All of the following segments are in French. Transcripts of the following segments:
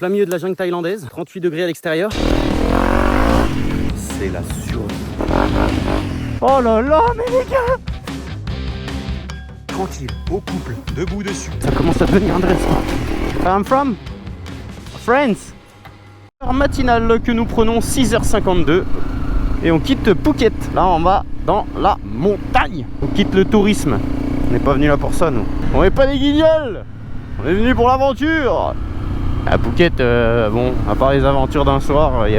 plein milieu de la jungle thaïlandaise, 38 degrés à l'extérieur. C'est la survie. Oh là là, mais les gars! Tranquille, au couple, debout dessus. Ça commence à devenir un dress. I'm from France. Heure matinale que nous prenons 6h52 et on quitte Phuket. Là on va dans la montagne. On quitte le tourisme. On n'est pas venu là pour ça nous. On n'est pas des guignols. On est venu pour l'aventure. À Phuket, bon, à part les aventures d'un soir, il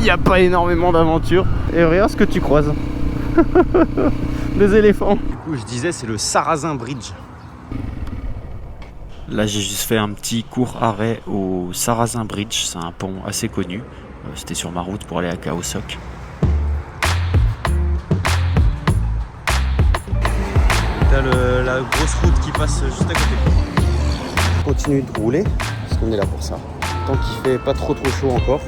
n'y a pas énormément d'aventures. Et regarde ce que tu croises. Des éléphants. Du coup je disais c'est le Sarrazin Bridge. Là j'ai juste fait un petit court arrêt au Sarrazin Bridge, c'est un pont assez connu. C'était sur ma route pour aller à Khao Sok. T'as la grosse route qui passe juste à côté. Continue de rouler, parce qu'on est là pour ça. Tant qu'il fait pas trop chaud encore.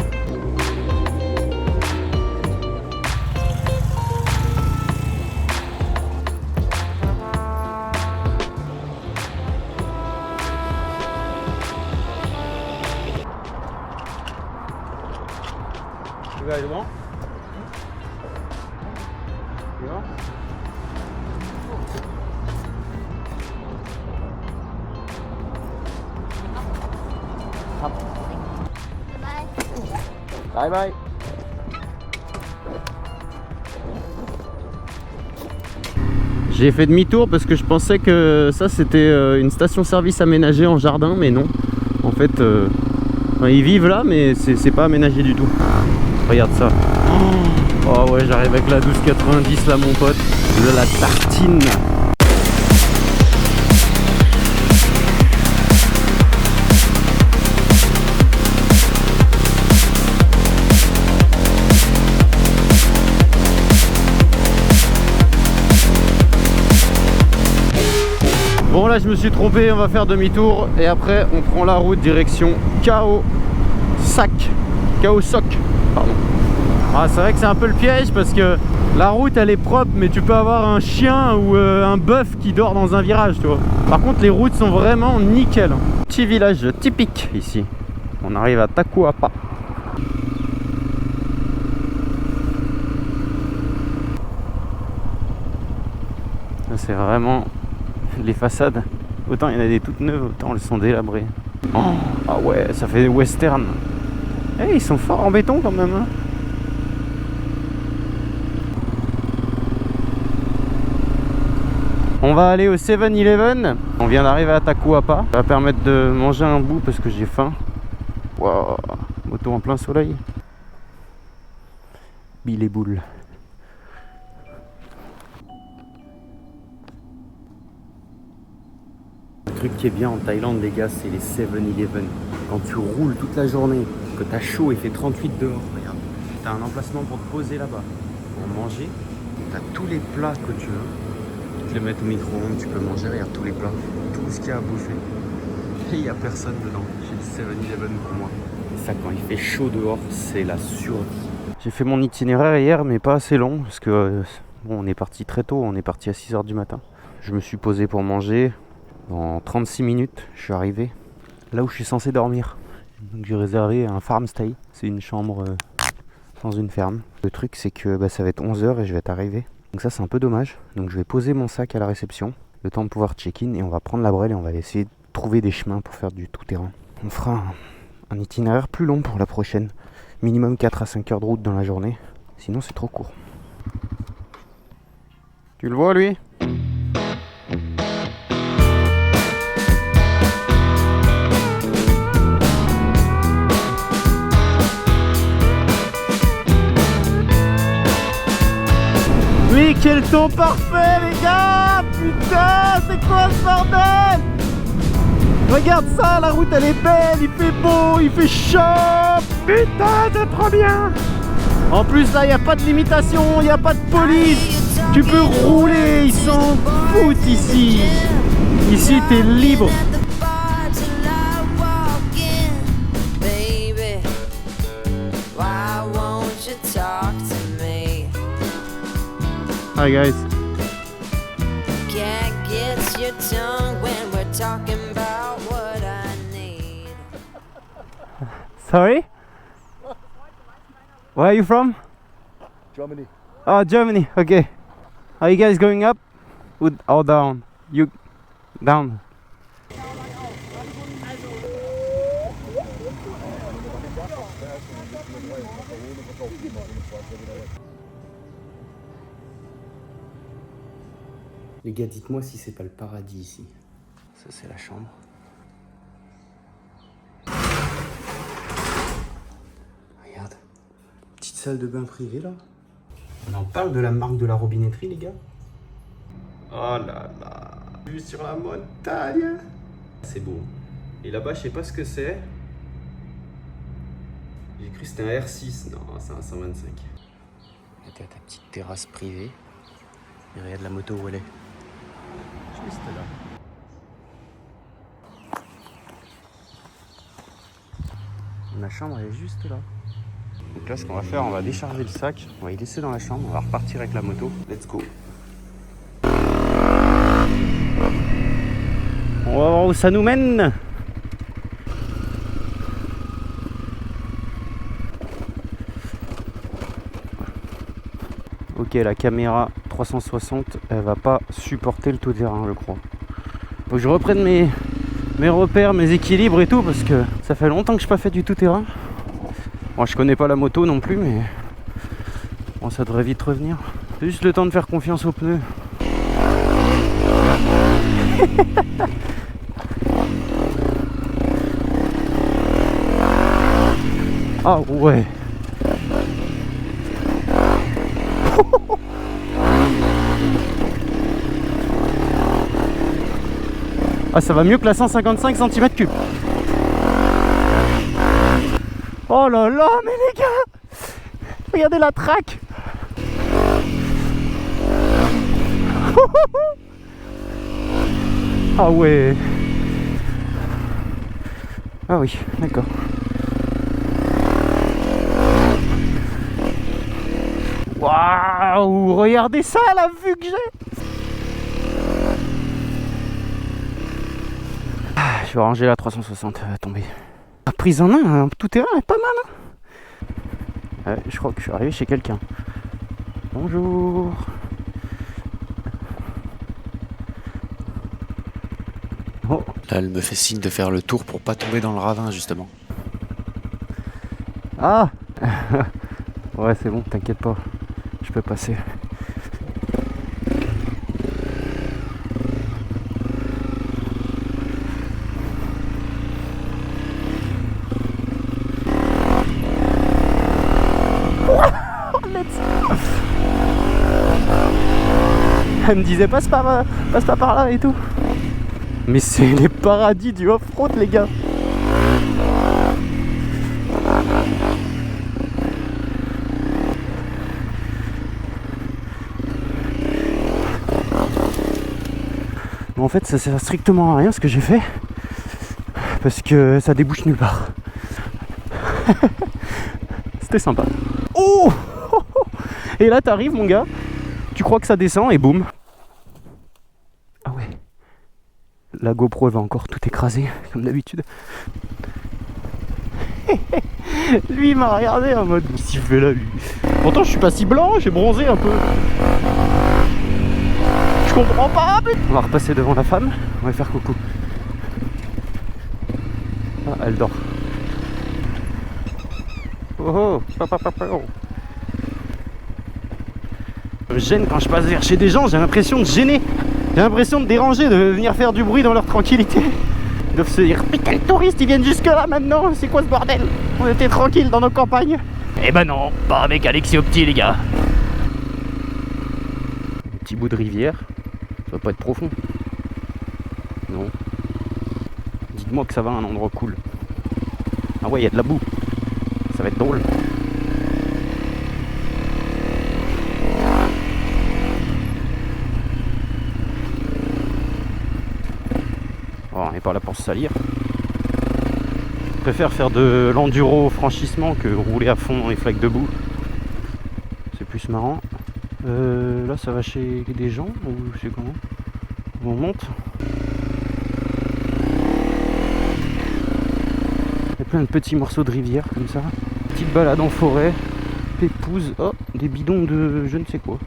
Tu vas aller loin? Tu vas? Bye bye. J'ai fait demi-tour parce que je pensais que ça c'était une station-service aménagée en jardin, mais non. En fait, ils vivent là, mais c'est pas aménagé du tout. Regarde ça. Oh ouais, j'arrive avec la 1290 là, mon pote. De la tartine. Bon là je me suis trompé, on va faire demi-tour et après on prend la route direction Khao Sok. Pardon. Ah, c'est vrai que c'est un peu le piège parce que la route elle est propre, mais tu peux avoir un chien ou un bœuf qui dort dans un virage, tu vois. Par contre les routes sont vraiment nickel. Petit village typique ici. On arrive à Takuapa. C'est vraiment les façades. Autant il y en a des toutes neuves, autant elles sont délabrées. Oh, ah ouais, ça fait des western. Eh, ils sont forts en béton quand même, hein. On va aller au 7-Eleven. On vient d'arriver à Takuapa. Ça va permettre de manger un bout parce que j'ai faim. Waouh, moto en plein soleil. Bill et boule. Un truc qui est bien en Thaïlande, les gars, c'est les 7-Eleven. Quand tu roules toute la journée, que t'as chaud et fait 38 dehors, regarde, t'as un emplacement pour te poser là-bas, pour manger. T'as tous les plats que tu veux. Tu te les mets au micro-ondes, tu peux manger, regarde tous les plats, tout ce qu'il y a à bouffer. Et il n'y a personne dedans. J'ai le 7-Eleven pour moi. Et ça, quand il fait chaud dehors, c'est la survie. J'ai fait mon itinéraire hier, mais pas assez long, parce que bon, on est parti très tôt, on est parti à 6h du matin. Je me suis posé pour manger. Dans 36 minutes, je suis arrivé là où je suis censé dormir. Donc j'ai réservé un farm stay. C'est une chambre dans une ferme. Le truc c'est que ça va être 11h et je vais être arrivé. Donc ça c'est un peu dommage. Donc je vais poser mon sac à la réception. Le temps de pouvoir check-in et on va prendre la brelle et on va essayer de trouver des chemins pour faire du tout-terrain. On fera un itinéraire plus long pour la prochaine. Minimum 4 à 5 heures de route dans la journée. Sinon c'est trop court. Tu le vois lui ? Oui, quel temps parfait les gars! Putain, c'est quoi ce bordel? Regarde ça, la route elle est belle, il fait beau, il fait chaud! Putain, c'est trop bien! En plus là, il n'y a pas de limitation, il n'y a pas de police! Tu peux rouler, ils s'en foutent ici! Ici, t'es libre! Hi guys. Can't get your tongue when we're talking about what I need. Sorry? Where are you from? Germany. Oh, Germany. Okay. Are you guys going up or down? You down. Les gars, dites-moi si c'est pas le paradis ici. Ça, c'est la chambre. Regarde. Petite salle de bain privée là. On en parle de la marque de la robinetterie, les gars. Oh là là. Vue sur la montagne. C'est beau. Et là-bas, je sais pas ce que c'est. J'ai cru que c'était un R6. Non, c'est un 125. Là, t'es à ta petite terrasse privée. Et regarde la moto où elle est. Juste là. Ma chambre elle est juste là. Donc là ce qu'on va faire, on va décharger le sac, on va y laisser dans la chambre, on va repartir avec la moto. Let's go. On va voir où ça nous mène. Ok, la caméra 360, elle va pas supporter le tout-terrain, je crois. Faut que je reprenne mes repères, mes équilibres et tout, parce que ça fait longtemps que je n'ai pas fait du tout-terrain. Bon, je connais pas la moto non plus, mais bon, ça devrait vite revenir. C'est juste le temps de faire confiance aux pneus. Ah ouais. Ah, ça va mieux que la 155 cm3. Oh là là, mais les gars, regardez la traque. Ah ouais. Ah oui, d'accord. Waouh, regardez ça, la vue que j'ai. Je vais ranger la 360, elle va tomber. La prise en main, un tout terrain est pas mal. Hein, ouais, je crois que je suis arrivé chez quelqu'un. Bonjour. Oh. Là, elle me fait signe de faire le tour pour pas tomber dans le ravin, justement. Ah. Ouais, c'est bon, t'inquiète pas. Je peux passer. Elle me disait passe pas par là et tout. Mais c'est les paradis du off-road, les gars. Mais en fait, ça sert strictement à rien ce que j'ai fait. Parce que ça débouche nulle part. C'était sympa. Oh! Et là, t'arrives, mon gars. Tu crois que ça descend et boum. Ah ouais. La GoPro elle va encore tout écraser, comme d'habitude. Lui il m'a regardé en mode qu'est-ce qu'il fait là lui. Pourtant je suis pas si blanc, j'ai bronzé un peu. Je comprends pas. On va repasser devant la femme, on va faire coucou. Ah, elle dort. Oh oh. Je me gêne quand je passe vers chez des gens, j'ai l'impression de gêner. J'ai l'impression de déranger, de venir faire du bruit dans leur tranquillité. Ils doivent se dire putain les touristes ils viennent jusque là maintenant, c'est quoi ce bordel? On était tranquille dans nos campagnes. Eh ben non, pas avec Alexis Opti les gars. Un petit bout de rivière, ça va pas être profond. Non. Dites-moi que ça va à un endroit cool. Ah ouais, il y a de la boue. Ça va être drôle. Oh, on n'est pas là pour se salir. Je préfère faire de l'enduro franchissement que rouler à fond dans les flaques de boue. C'est plus marrant. Là ça va chez des gens ou je sais comment. On monte. Il y a plein de petits morceaux de rivière comme ça. Petite balade en forêt. Pépouze. Oh, des bidons de je ne sais quoi.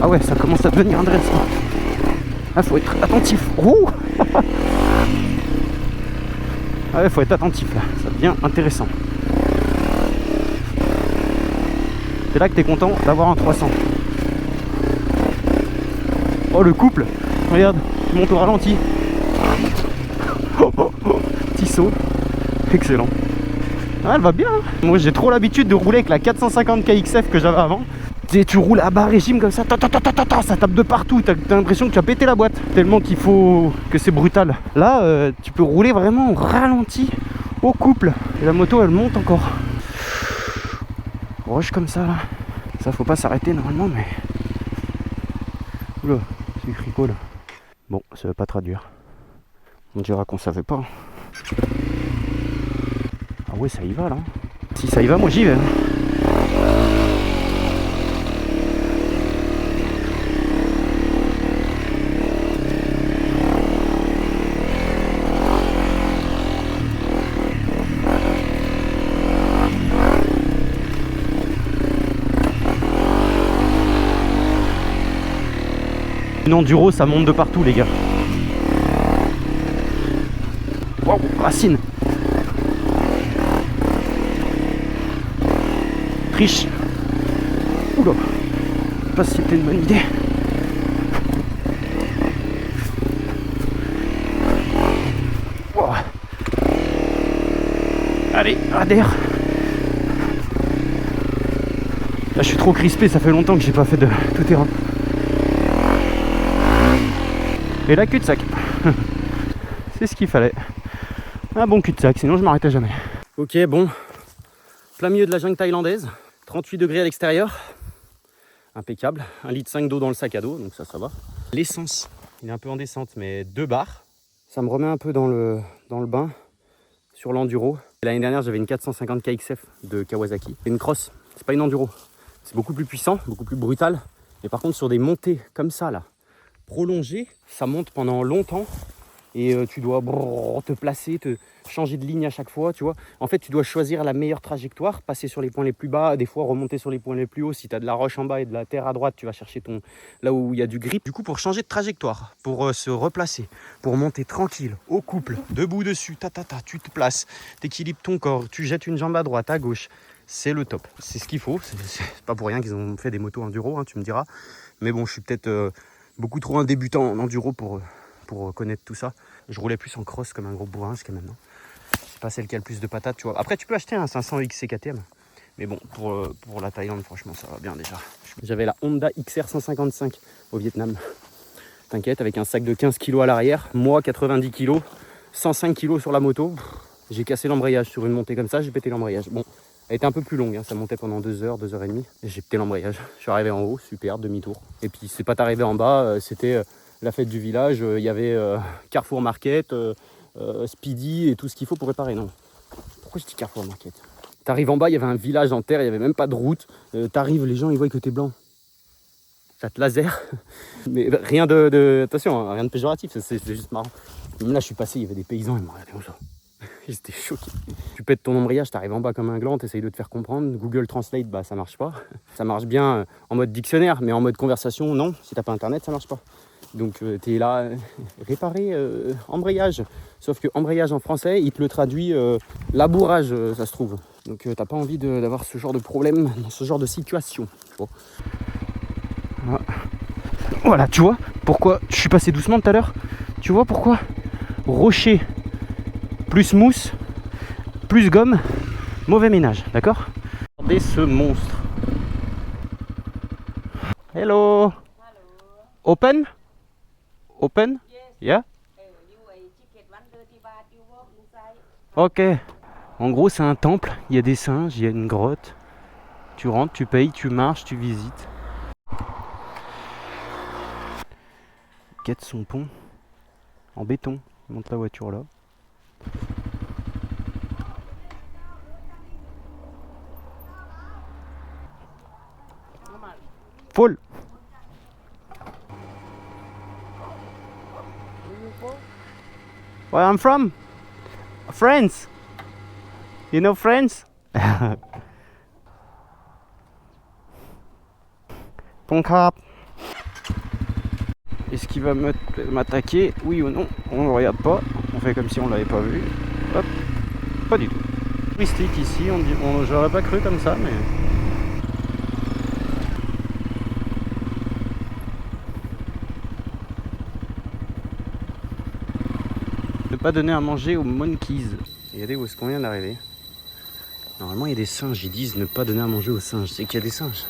Ah ouais, ça commence à devenir intéressant. Ah, faut être attentif. Oh ah ouais, faut être attentif là. Ça devient intéressant. C'est là que t'es content d'avoir un 300. Oh, le couple. Regarde, tu montes au ralenti. Petit saut. Excellent. Ah, elle va bien. Moi, j'ai trop l'habitude de rouler avec la 450 KXF que j'avais avant. Tu roules à bas régime comme ça, ça tape de partout, t'as l'impression que tu as pété la boîte, tellement qu'il faut que c'est brutal. Là, tu peux rouler vraiment au ralenti, au couple, et la moto elle monte encore. Rush comme ça là, ça faut pas s'arrêter normalement, mais... Oula, c'est du fricot là. Bon, ça veut pas traduire. On dira qu'on savait pas. Ah ouais, ça y va là. Si ça y va, moi j'y vais. Une enduro, ça monte de partout les gars. Waouh, racine. Triche. Oula, je sais pas si c'était une bonne idée. Wow. Allez, adhère. Là je suis trop crispé, ça fait longtemps que j'ai pas fait de tout terrain. Et là, cul-de-sac. C'est ce qu'il fallait. Un bon cul-de-sac, sinon je m'arrêtais jamais. Ok, bon. Plein milieu de la jungle thaïlandaise. 38 degrés à l'extérieur. Impeccable. 1,5 litre d'eau dans le sac à dos, donc ça va. L'essence, il est un peu en descente, mais 2 bars. Ça me remet un peu dans le bain sur l'enduro. L'année dernière, j'avais une 450 KXF de Kawasaki. C'est une cross, c'est pas une enduro. C'est beaucoup plus puissant, beaucoup plus brutal. Mais par contre, sur des montées comme ça, là, prolongé, ça monte pendant longtemps et tu dois te placer, te changer de ligne à chaque fois, tu vois. En fait, tu dois choisir la meilleure trajectoire, passer sur les points les plus bas, des fois remonter sur les points les plus hauts. Si tu as de la roche en bas et de la terre à droite, tu vas chercher là où il y a du grip. Du coup, pour changer de trajectoire, pour se replacer, pour monter tranquille, au couple, debout dessus, tu te places, t'équilibres ton corps, tu jettes une jambe à droite, à gauche. C'est le top, c'est ce qu'il faut. C'est pas pour rien qu'ils ont fait des motos enduro, hein, tu me diras. Mais bon, je suis peut-être... beaucoup trop un débutant en enduro pour connaître tout ça. Je roulais plus en cross comme un gros bourrin jusqu'à maintenant. C'est pas celle qui a le plus de patates, tu vois. Après, tu peux acheter un 500 XC KTM. Mais bon, pour la Thaïlande, franchement, ça va bien déjà. J'avais la Honda XR 155 au Vietnam. T'inquiète, avec un sac de 15 kg à l'arrière, moi 90 kg, 105 kg sur la moto. J'ai cassé l'embrayage sur une montée comme ça, j'ai pété l'embrayage. Bon, elle était un peu plus longue, hein. Ça montait pendant 2 heures, 2 heures et demie. Et j'ai pété l'embrayage. Je suis arrivé en haut, super, demi-tour. Et puis c'est pas arrivé en bas, c'était la fête du village. Il y avait Carrefour Market, Speedy et tout ce qu'il faut pour réparer. Non, pourquoi je dis Carrefour Market? T'arrives en bas, il y avait un village en terre, il y avait même pas de route. T'arrives, les gens ils voient que t'es blanc. Ça te laser. Mais rien attention, hein, rien de péjoratif, c'est juste marrant. Même là je suis passé, il y avait des paysans, ils m'ont regardé comme ça. J'étais choqué. Tu pètes ton embrayage, t'arrives en bas comme un gland, t'essayes de te faire comprendre. Google Translate, bah ça marche pas. Ça marche bien en mode dictionnaire, mais en mode conversation, non. Si t'as pas internet, ça marche pas. Donc t'es là, réparer embrayage. Sauf que embrayage en français, il te le traduit labourage, ça se trouve. Donc t'as pas envie d'avoir ce genre de problème dans ce genre de situation. Bon. Voilà, tu vois pourquoi je suis passé doucement tout à l'heure. Tu vois pourquoi rocher plus mousse, plus gomme, mauvais ménage, d'accord? Regardez ce monstre. Hello. Open? Open? Yeah? Ok. En gros, c'est un temple, il y a des singes, il y a une grotte. Tu rentres, tu payes, tu marches, tu visites. Quête son pont en béton. Il monte la voiture là. Full. Where I'm from? Friends? You know Friends? Concrap. Est-ce qu'il va m'attaquer? Oui ou non? On ne regarde pas. On fait comme si on l'avait pas vu. Hop. Pas du tout. Touristique ici, j'aurais pas cru comme ça, mais... Ne pas donner à manger aux monkeys. Regardez où est-ce qu'on vient d'arriver. Normalement il y a des singes, ils disent ne pas donner à manger aux singes. C'est qu'il y a des singes.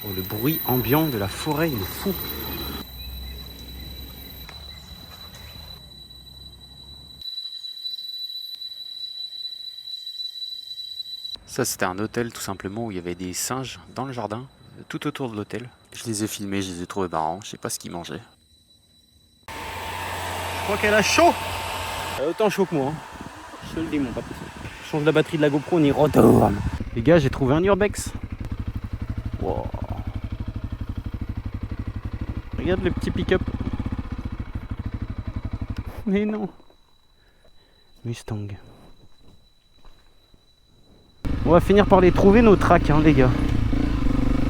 Oh, le bruit ambiant de la forêt, il est fou. Ça, c'était un hôtel tout simplement où il y avait des singes dans le jardin, tout autour de l'hôtel. Je les ai filmés, je les ai trouvés marrants, je sais pas ce qu'ils mangeaient. Je crois qu'elle a chaud. Elle a autant chaud que moi. Je te le dis mon pote. Je change la batterie de la GoPro, on y retourne. Les gars, j'ai trouvé un urbex. Wow. Regarde le petit pick-up. Mais non. Mustang. On va finir par les trouver nos tracks, hein, les gars.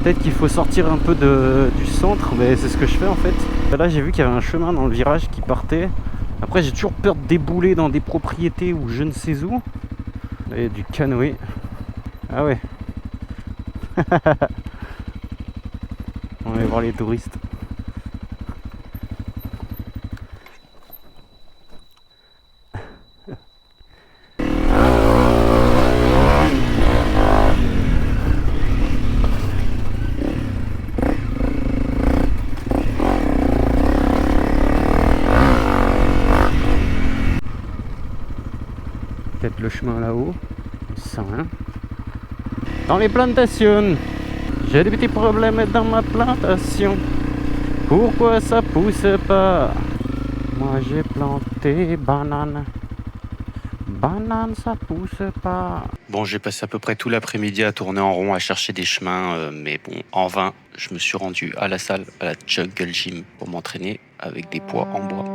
Peut-être qu'il faut sortir un peu du centre, mais c'est ce que je fais en fait. Là, j'ai vu qu'il y avait un chemin dans le virage qui partait. Après, j'ai toujours peur de débouler dans des propriétés ou je ne sais où. Là, il y a du canoë. Ah ouais. On va aller voir les touristes. Peut-être le chemin là-haut. Ça, hein. Dans les plantations. J'ai des petits problèmes dans ma plantation. Pourquoi ça pousse pas? Moi j'ai planté banane. Banane ça pousse pas. Bon, j'ai passé à peu près tout l'après-midi à tourner en rond, à chercher des chemins, mais bon, en vain, je me suis rendu à la salle, à la Jungle Gym, pour m'entraîner avec des poids en bois.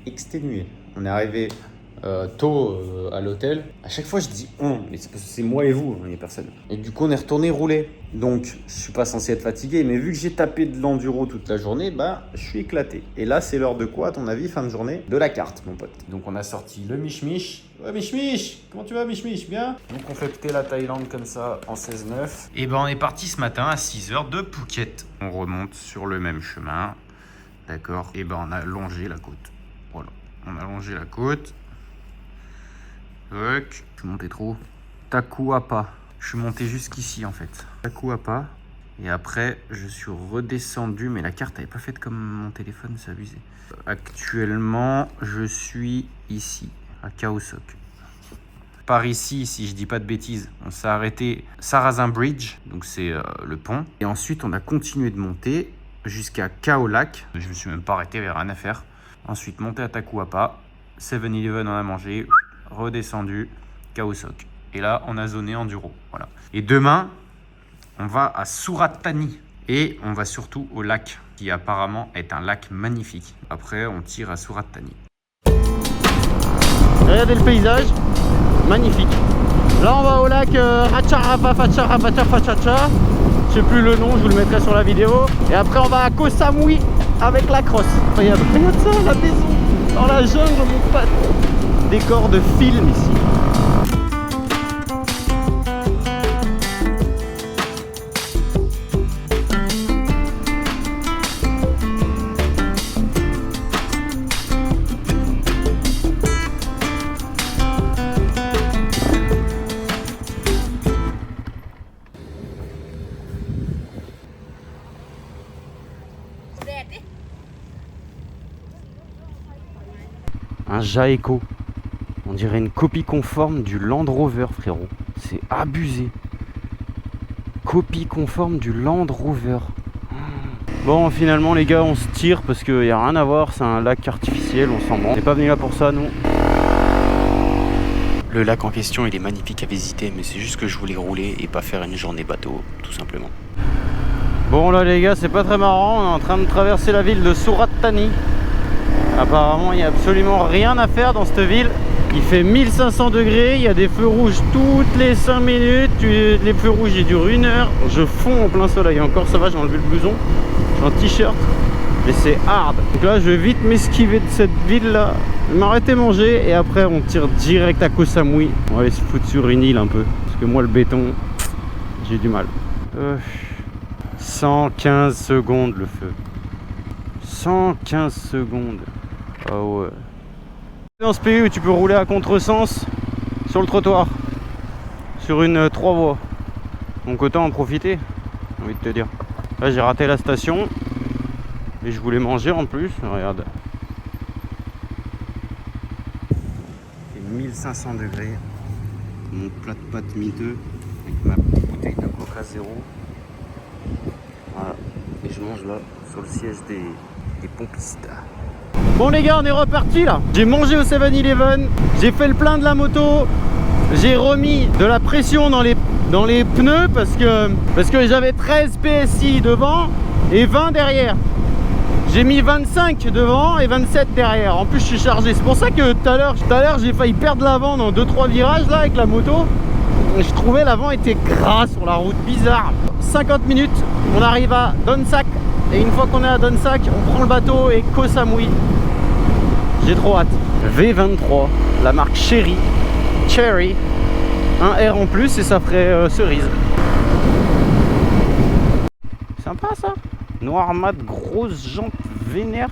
Exténué. On est arrivé tôt à l'hôtel. À chaque fois je dis on, mais c'est parce que c'est moi et vous, il n'y a personne. Et du coup on est retourné rouler. Donc je suis pas censé être fatigué, mais vu que j'ai tapé de l'enduro toute la journée, bah je suis éclaté. Et là c'est l'heure de quoi à ton avis, fin de journée? De la carte mon pote. Donc on a sorti le Mich. Ouais Mich, comment tu vas Mich? Bien. Donc on fait péter la Thaïlande comme ça en 16-9. Et ben on est parti ce matin à 6h de Phuket. On remonte sur le même chemin. D'accord. Et ben on a longé la côte. Voilà, on a longé la côte. Je suis monté trop. Takuapa. Je suis monté jusqu'ici en fait. Takuapa. Et après, je suis redescendu. Mais la carte n'avait pas faite comme mon téléphone, c'est abusé. Actuellement, je suis ici, à Khao Sok. Par ici, si je dis pas de bêtises, on s'est arrêté Sarazin Bridge. Donc c'est le pont. Et ensuite, on a continué de monter jusqu'à Khao Lak. Je me suis même pas arrêté, il n'y avait rien à faire. Ensuite, monté à Takuapa, 7-Eleven, on a mangé, redescendu, Khao Sok. Et là, on a zoné enduro. Voilà. Et demain, on va à Surat Thani. Et on va surtout au lac, qui apparemment est un lac magnifique. Après, on tire à Surat Thani. Regardez le paysage, magnifique. Là, on va au lac Hacharapa-Fachacha. Je sais plus le nom, je vous le mettrai sur la vidéo. Et après, on va à Koh Samui avec la crosse. Regarde ça, la maison dans la jungle, mon pote. Décor de film ici. Un Jaeco. On dirait une copie conforme du Land Rover, frérot. c'est abusé. Copie conforme du Land Rover. Bon, finalement les gars, on se tire parce qu'il n'y a rien à voir, c'est un lac artificiel, on s'en branle. On n'est pas venu là pour ça, nous. Le lac en question, il est magnifique à visiter, mais c'est juste que je voulais rouler et pas faire une journée bateau, tout simplement. Bon là les gars, c'est pas très marrant, on est en train de traverser la ville de Surat Thani. Apparemment, il n'y a absolument rien à faire dans cette ville. Il fait 1500 degrés, il y a des feux rouges toutes les 5 minutes. Les feux rouges, ils durent 1 heure. Je fonds en plein soleil. Encore, ça va, j'ai enlevé le blouson. J'ai un t-shirt. Mais c'est hard. Donc là, je vais vite m'esquiver de cette ville-là. M'arrêter manger. Et après, on tire direct à Koh Samui. On va aller se foutre sur une île un peu. Parce que moi, le béton, j'ai du mal. 115 secondes le feu. 115 secondes. Ah ouais. Dans ce pays où tu peux rouler à contresens sur le trottoir, sur une 3 voies. Donc autant en profiter, j'ai envie de te dire. Là j'ai raté la station et je voulais manger en plus. Regarde. Il fait 1500 degrés. Mon plat de pâtes miteux avec ma bouteille de Coca Zéro. Voilà. Et je mange là sur le siège des pompistes. Bon les gars, on est reparti là. J'ai mangé au 7-Eleven, j'ai fait le plein de la moto, j'ai remis de la pression dans les pneus parce que j'avais 13 PSI devant et 20 derrière. J'ai mis 25 devant et 27 derrière. En plus je suis chargé. C'est pour ça que tout à l'heure j'ai failli perdre l'avant dans 2-3 virages là avec la moto. Je trouvais l'avant était gras sur la route, bizarre. 50 minutes, on arrive à Donsak. Et une fois qu'on est à Donsak, on prend le bateau et Koh Samui. J'ai trop hâte. V23, la marque Cherry, un R en plus et ça ferait cerise. Sympa ça. Noir mat, grosse jante vénère.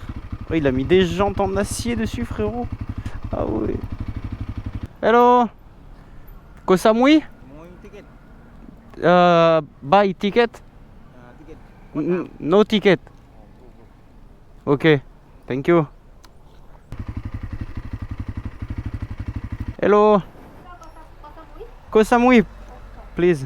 Oh, il a mis des jantes en acier dessus frérot. Ah ouais. Hello. Koh Samui? Buy ticket? No ticket. Ok, thank you. Hello. Koh Samui, please.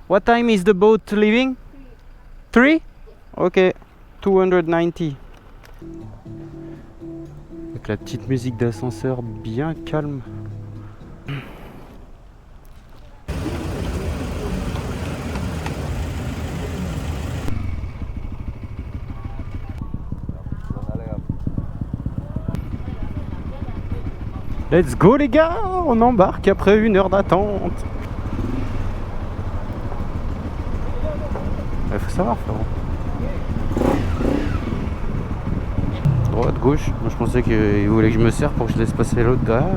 What time is the boat leaving? 3? Ok, 290. Avec la petite musique d'ascenseur bien calme. Let's go les gars, on embarque après 1 heure d'attente. Il faut savoir frérot. Droite, gauche. Moi je pensais qu'il voulait que je me serre pour que je laisse passer l'autre derrière.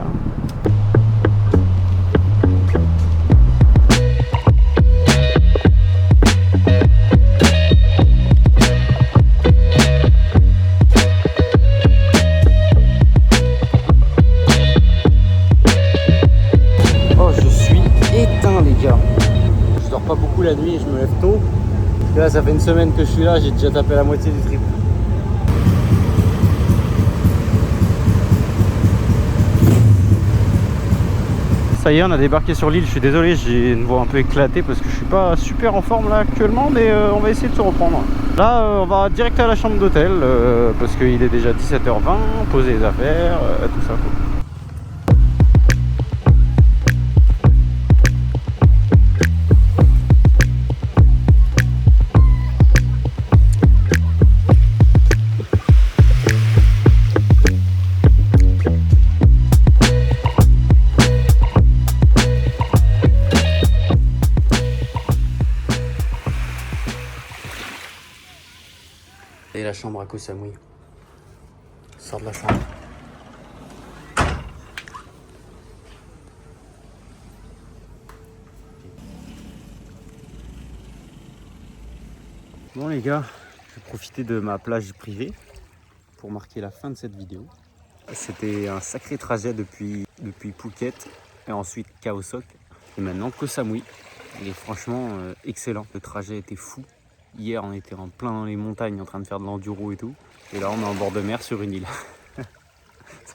Je dors pas beaucoup la nuit et je me lève tôt. Et là ça fait 1 semaine que je suis là, j'ai déjà tapé la moitié du trip. Ça y est, on a débarqué sur l'île, je suis désolé, j'ai une voix un peu éclatée parce que je suis pas super en forme là actuellement, mais on va essayer de se reprendre. Là on va direct à la chambre d'hôtel parce qu'il est déjà 17h20, poser les affaires, tout ça quoi. Et la chambre à Koh Samui. Sors de la chambre. Bon les gars, je vais profiter de ma plage privée pour marquer la fin de cette vidéo. C'était un sacré trajet depuis Phuket et ensuite Khao Sok et maintenant Koh Samui. Et franchement excellent, le trajet était fou. Hier on était en plein dans les montagnes en train de faire de l'enduro et tout. Et là on est en bord de mer sur une île.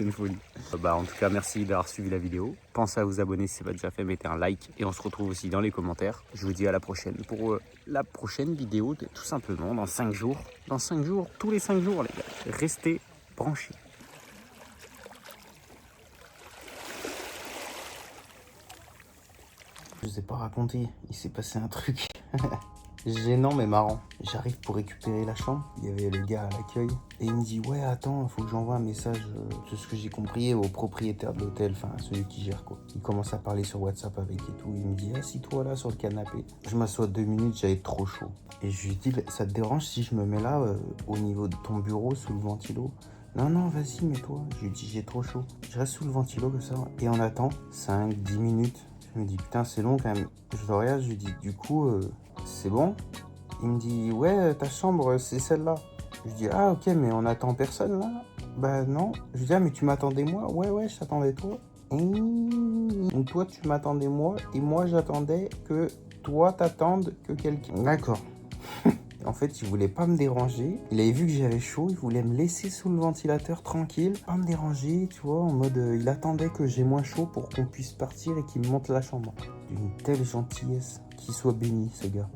C'est une folie. Bah, en tout cas, merci d'avoir suivi la vidéo. Pensez à vous abonner si ce n'est pas déjà fait, mettez un like. Et on se retrouve aussi dans les commentaires. Je vous dis à la prochaine pour la prochaine vidéo, tout simplement, dans 5 jours. Dans 5 jours, tous les 5 jours, les gars. Restez branchés. Je vous ai pas raconté, il s'est passé un truc gênant mais marrant. J'arrive pour récupérer la chambre, il y avait le gars à l'accueil et il me dit ouais attends, faut que j'envoie un message de ce que j'ai compris au propriétaire de l'hôtel, enfin celui qui gère quoi. Il commence à parler sur WhatsApp avec et tout, il me dit assis-toi là sur le canapé. Je m'assois 2 minutes, j'avais trop chaud. Et je lui dis ça te dérange si je me mets là au niveau de ton bureau sous le ventilo? Non, non, vas-y, mets-toi. Je lui dis, j'ai trop chaud. Je reste sous le ventilo comme ça. Et on attend 5-10 minutes. Je me dis, putain, c'est long quand même. Je le regarde, je lui dis, du coup, c'est bon? Il me dit, ouais, ta chambre, c'est celle-là. Je dis, ah, ok, mais on attend personne là? Bah non. Je lui dis, ah, mais tu m'attendais moi? Ouais, ouais, je t'attendais toi. Donc toi, tu m'attendais moi, et moi, j'attendais que toi t'attendes que quelqu'un. D'accord. En fait, il voulait pas me déranger. Il avait vu que j'avais chaud, il voulait me laisser sous le ventilateur tranquille, pas me déranger, tu vois, en mode il attendait que j'ai moins chaud pour qu'on puisse partir et qu'il me monte la chambre. D'une telle gentillesse, qu'il soit béni ce gars.